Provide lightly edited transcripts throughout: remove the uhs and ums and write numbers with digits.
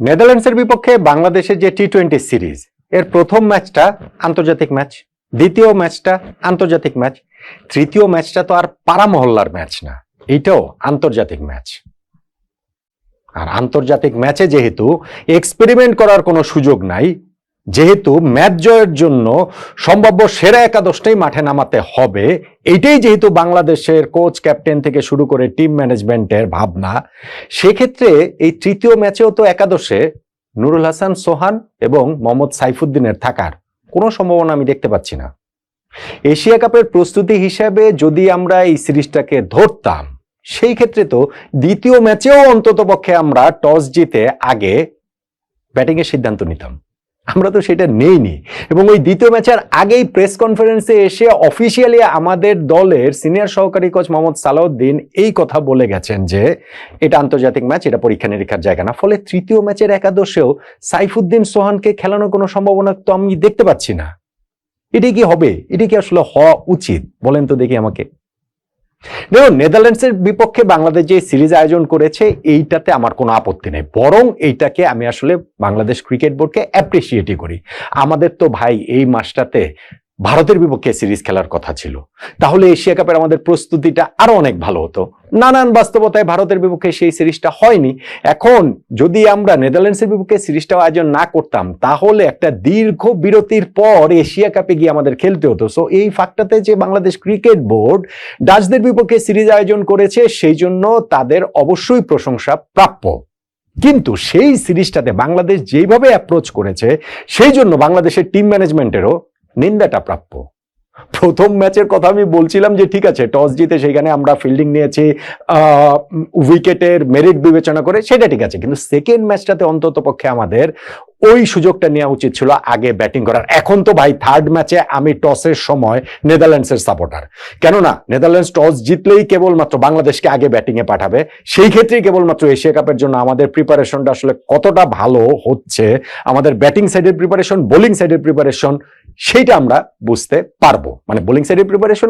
নেদারল্যান্ডসের বিপক্ষে বাংলাদেশের যে টি-20 সিরিজ এর প্রথম ম্যাচটা আন্তর্জাতিক ম্যাচ, দ্বিতীয় ম্যাচটা আন্তর্জাতিক ম্যাচ, তৃতীয় ম্যাচটা তো আর পাড়া মহল্লার ম্যাচ না, এইটাও আন্তর্জাতিক ম্যাচ। আর আন্তর্জাতিক ম্যাচে যেহেতু এক্সপেরিমেন্ট করার কোনো সুযোগ নাই, যেহেতু ম্যাচ জয়ের জন্য সম্ভাব্য সেরা একাদশটাই মাঠে নামাতে হবে, এইটাই যেহেতু বাংলাদেশের কোচ ক্যাপ্টেন থেকে শুরু করে টিম ম্যানেজমেন্টের ভাবনা, সেক্ষেত্রে এই তৃতীয় ম্যাচেও তো একাদশে নুরুল হাসান সোহান এবং মোহাম্মদ সাইফুদ্দিনের থাকার কোনো সম্ভাবনা আমি দেখতে পাচ্ছি না। এশিয়া কাপের প্রস্তুতি হিসাবে যদি আমরা এই সিরিজটাকে ধরতাম, সেই ক্ষেত্রে তো দ্বিতীয় ম্যাচেও অন্ততপক্ষে আমরা টস জিতে আগে ব্যাটিং এর সিদ্ধান্ত নিতাম। আমরা তো সেটা নেইনি, এবং ওই দ্বিতীয় ম্যাচের আগেই প্রেস কনফারেন্সে এসে অফিসিয়ালি আমাদের দলের সিনিয়র সহকারী কোচ মোহাম্মদ সালাউদ্দিন এই কথা বলে গেছেন যে এটা আন্তর্জাতিক ম্যাচ, এটা পরীক্ষা নিরীক্ষার জায়গা না। ফলে তৃতীয় ম্যাচের একাদশেও সাইফুদ্দিন সোহানকে খেলানোর কোনো সম্ভাবনা তো আমি দেখতে পাচ্ছি না। এটি কি হবে? এটি কি আসলে হওয়া উচিত? বলেন তো দেখি আমাকে। দেখুন, নেদারল্যান্ডসের বিপক্ষে বাংলাদেশ যে সিরিজ আয়োজন করেছে এইটাতে আমার কোনো আপত্তি নেই, বরং এইটাকে আমি আসলে বাংলাদেশ ক্রিকেট বোর্ডকে অ্যাপ্রিসিয়েটই করি। আমাদের তো ভাই এই মাসটাতে ভারতের বিপক্ষে সিরিজ খেলার কথা ছিল, তাহলে এশিয়া কাপের আমাদের প্রস্তুতিটা আরো অনেক ভালো হতো। নানান বাস্তবতায় ভারতের বিপক্ষে সেই সিরিজটা হয়নি। এখন যদি আমরা নেদারল্যান্ডসের বিপক্ষে সিরিজটা আয়োজন না করতাম, তাহলে একটা দীর্ঘ বিরতির পর এশিয়া কাপে গিয়ে আমাদের খেলতে হতো। সো এই ফাক্টটাতে যে বাংলাদেশ ক্রিকেট বোর্ড ডাচদের বিপক্ষে সিরিজ আয়োজন করেছে, সেই জন্য তাদের অবশ্যই প্রশংসা প্রাপ্য। কিন্তু সেই সিরিজটাতে বাংলাদেশ যেভাবে অ্যাপ্রোচ করেছে, সেই জন্য বাংলাদেশের টিম ম্যানেজমেন্টেরও নিন্দাটা প্রাপ্য। প্রথম ম্যাচের কথা আমি বলছিলাম যে ঠিক আছে, টস জিতে সেখানে আমরা ফিল্ডিং নিয়েছি উইকেটের মেরিট বিবেচনা করে, সেটা ঠিক আছে, কিন্তু সেকেন্ড ম্যাচটাতে অন্তত পক্ষে আমাদের ওই সুযোগটা নেওয়া উচিত ছিল আগে ব্যাটিং করার। এখন তো ভাই থার্ড ম্যাচে আমি টসের সময় নেদারল্যান্ডসের সাপোর্টার, কেননা নেদারল্যান্ডস টস জিতলেই কেবলমাত্র বাংলাদেশকে আগে ব্যাটিং এ পাঠাবে, সেই ক্ষেত্রেই কেবলমাত্র এশিয়া কাপের জন্য আমাদের প্রিপারেশনটা আসলে কতটা ভালো হচ্ছে, আমাদের ব্যাটিং সাইডের প্রিপারেশন, বোলিং সাইডের প্রিপারেশন, সেইটা আমরা বুঝতে পারবো। মানে বোলিং সাইডের প্রিপারেশন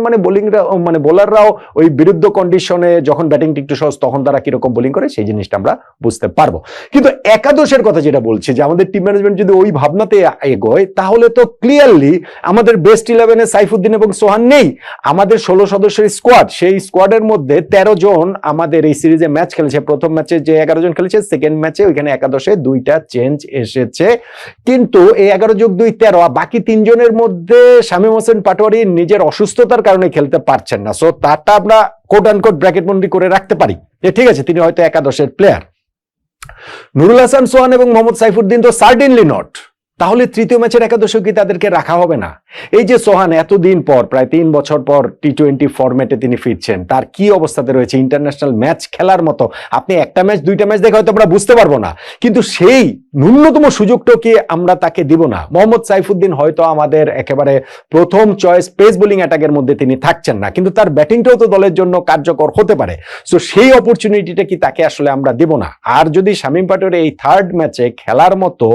মানে বোলাররাও ওই বিরুদ্ধ কন্ডিশনে যখন ব্যাটিংটা একটু সহজ, তখন তারা কিরকম বোলিং করে সেই জিনিসটা আমরা বুঝতে পারবো। কিন্তু একাদশের কথা যেটা বলছি, যে আমাদের টিম ম্যানেজমেন্ট যদি ওই ভাবনাতে এগোয়, তাহলে তো ক্লিয়ারলি আমাদের বেস্ট 11-এ সাইফুদ্দিন এবং সোহান নেই। আমাদের 16 সদস্যের স্কোয়াড, সেই স্কোয়াডের মধ্যে 13 জন আমাদের এই সিরিজে ম্যাচ খেলেছে। প্রথম ম্যাচে যে 11 জন খেলেছে, সেকেন্ড ম্যাচে ওইখানে একাদশে 2টা চেঞ্জ এসেছে, কিন্তু এই 11 যোগ 2 13, বাকি 3 জনের মধ্যে শামীম হোসেন পাটোয়ারি নিজের অসুস্থতার কারণে খেলতে পারছেন না। সো তারটা আমরা কোট আনকোট ব্র্যাকেট বন্দি করে রাখতে পারি যে ঠিক আছে, তিনি হয়তো একাদশের প্লেয়ার। নুরুল হাসান সোহান এবং মোহাম্মদ সাইফুদ্দিন তো সার্টেনলি নট। তাহলে তৃতীয় ম্যাচের একাদশে কি তাদেরকে রাখা হবে না? এই যে সোহান এতদিন পর, প্রায় 3 বছর পর টি-20 ফরম্যাটে তিনি ফিরছেন, তার কি অবস্থাতে রয়েছে, ইন্টারন্যাশনাল ম্যাচ খেলার মতো আপনি একটা ম্যাচ 2টা ম্যাচ দেখে হয়তো আমরা বুঝতে পারবো না, কিন্তু সেই ন্যূনতম সুযোগটাও কি আমরা তাকে দিব না? মোহাম্মদ সাইফুদ্দিন হয়তো আমাদের একেবারে প্রথম চয়েস পেস বোলিং অ্যাটাকের মধ্যে তিনি থাকছেন না, কিন্তু তার ব্যাটিংটাও তো দলের জন্য কার্যকর হতে পারে। সো সেই অপরচুনিটিটা কি তাকে আসলে আমরা দিব না? আর যদি শামীম পাটোয়ারি এই থার্ড ম্যাচে খেলার মতো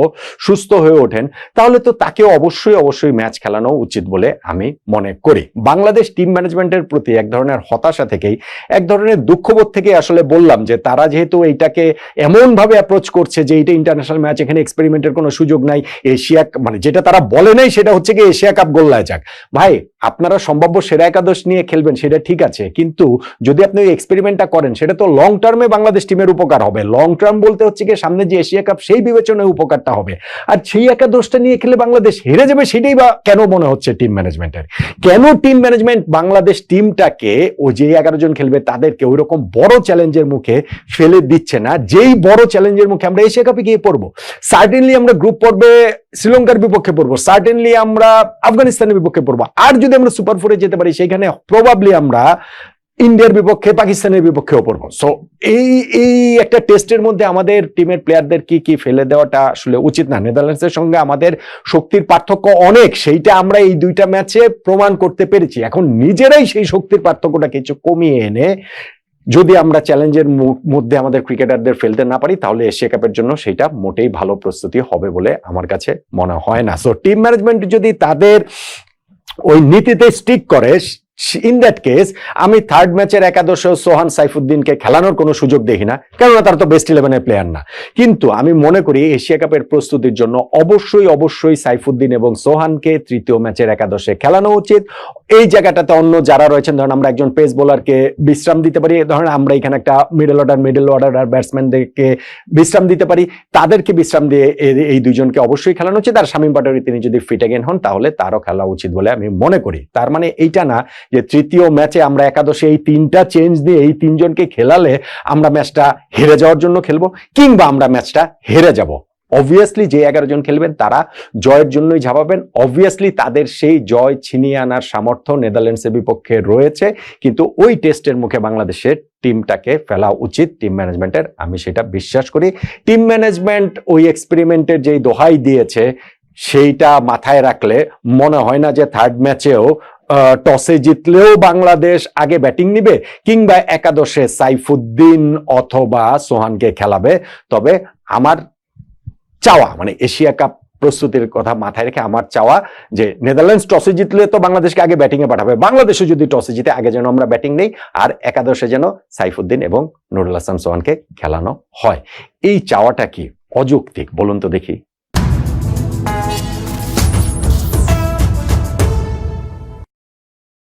সুস্থ হয়ে ওঠেন, তাহলে তো তাকে অবশ্যই ম্যাচ খেলানো উচিত বলে আমি মনে করি। বাংলাদেশ টিম ম্যানেজমেন্টের প্রতি এক ধরনের হতাশা থেকেই, এক ধরনের দুঃখবোধ থেকে আসলে বললাম যে তারা যেহেতু এইটাকে এমন ভাবে অ্যাপ্রোচ করছে যে এটা ইন্টারন্যাশনাল ম্যাচ, এখানে এক্সপেরিমেন্টের কোনো সুযোগ নাই, এশিয়া যেটা তারা বলে নাই সেটা হচ্ছে কি এশিয়া কাপ গোল্লায় যাক। ভাই, আপনারা সম্ভাব্য সেরা একাদশ নিয়ে খেলবেন, সেটা ঠিক আছে, কিন্তু যদি আপনি ওই এক্সপেরিমেন্টটা করেন, সেটা তো লং টার্মে বাংলাদেশ টিমের উপকার হবে। লং টার্ম বলতে হচ্ছে কি সামনে যে এশিয়া কাপ, সেই বিবেচনায় উপকারটা হবে। আর সেই একাদশটা নিয়ে খেলে বাংলাদেশ হেরে যাবে, সেটাই বা কেন মনে হচ্ছে টিম ম্যানেজমেন্টের? কেন টিম ম্যানেজমেন্ট বাংলাদেশ টিমটাকে, ও যে 11 জন খেলবে তাদেরকে ওই রকম বড় চ্যালেঞ্জের মুখে ফেলে দিচ্ছে না, যেই বড় চ্যালেঞ্জের মুখে আমরা এশিয়া কাপে গিয়ে পড়বো? সার্টেনলি আমরা গ্রুপ পর্বে শ্রীলঙ্কার বিপক্ষে পড়বো, সার্টেনলি আমরা আফগানিস্তানের বিপক্ষে পড়বো, আর যদি আমরা সুপার 4-এ যেতে পারি, সেখানে প্রবাবলি আমরা ইন্ডিয়ার বিপক্ষে, পাকিস্তানের বিপক্ষেও পড়বো। সো এই একটা টেস্টের মধ্যে আমাদের টিমের প্লেয়ারদের কি ফেলে দেওয়াটা আসলে উচিত না। নেদারল্যান্ডসের সঙ্গে আমাদের শক্তির পার্থক্য অনেক, সেইটা আমরা এই 2টা ম্যাচে প্রমাণ করতে পেরেছি। এখন নিজেরাই সেই শক্তির পার্থক্যটা কিছু কমিয়ে এনে যদি আমরা চ্যালেঞ্জের মধ্যে আমাদের ক্রিকেটারদের ফেলতে না পারি, তাহলে এশিয়া কাপের জন্য সেটা মোটেই ভালো প্রস্তুতি হবে বলে আমার কাছে মনে হয় না। সো টিম ম্যানেজমেন্ট যদি তাদের ওই নীতিতে স্টিক করে, ইন দ্যাট কেস আমি থার্ড ম্যাচের একাদশে সোহান সাইফুদ্দিনকে খেলানোর কোনো সুযোগ দেখি না, কেননা তারা তো বেস্ট 11-এর প্লেয়ার না। কিন্তু আমি মনে করি এশিয়া কাপের প্রস্তুতির জন্য অবশ্যই সাইফুদ্দিন এবং সোহানকে তৃতীয় ম্যাচের একাদশে খেলানো উচিত। এই জায়গাটাতে অন্য যারা রয়েছেন, ধরেন আমরা একজন পেস বোলারকে বিশ্রাম দিতে পারি, ধরেন আমরা এখানে একটা মিডল অর্ডার ব্যাটসম্যানদেরকে বিশ্রাম দিতে পারি, তাদেরকে বিশ্রাম দিয়ে এই দুইজনকে অবশ্যই খেলানো উচিত। আর শামীম পাটোয়ারি তিনি যদি ফিট এগেন হন তাহলে তারও খেলা উচিত বলে আমি মনে করি। তার মানে এইটা না যে তৃতীয় ম্যাচে আমরা একাদশে এই তিনটা চেঞ্জ দিয়ে এই তিনজনকে খেলালে আমরা ম্যাচটা হেরে যাওয়ার জন্য খেলবো, কিংবা আমরা ম্যাচটা হেরে যাব। অবভিয়াসলি যে 11 জন খেলবেন তারা জয়ের জন্যই ঝাঁপাবেন। অবভিয়াসলি তাদের সেই জয় ছিনিয়ে আনার সামর্থ্য নেদারল্যান্ডসের বিপক্ষে রয়েছে, কিন্তু ওই টেস্টের মুখে বাংলাদেশের টিমটাকে ফেলা উচিত টিম ম্যানেজমেন্টের, আমি সেটা বিশ্বাস করি। টিম ম্যানেজমেন্ট ওই এক্সপেরিমেন্টের যেই দোহাই দিয়েছে সেইটা মাথায় রাখলে মনে হয় না যে থার্ড ম্যাচেও টসে জিতলেও বাংলাদেশ আগে ব্যাটিং নিবে কিংবা একাদশে সাইফুদ্দিন অথবা সোহানকে খেলাবে। তবে আমার চাওয়া, মানে এশিয়া কাপ প্রস্তুতির কথা মাথায় রেখে আমার চাওয়া যে নেদারল্যান্ডস টসে জিতলে তো বাংলাদেশকে আগে ব্যাটিং এ পাঠাবে, বাংলাদেশে যদি টসে জিতে আগে যেন আমরা ব্যাটিং নেই, আর একাদশে যেন সাইফুদ্দিন এবং নুরুল হাসান সোহানকে খেলানো হয়। এই চাওয়াটা কি অযৌক্তিক বলুন তো দেখি?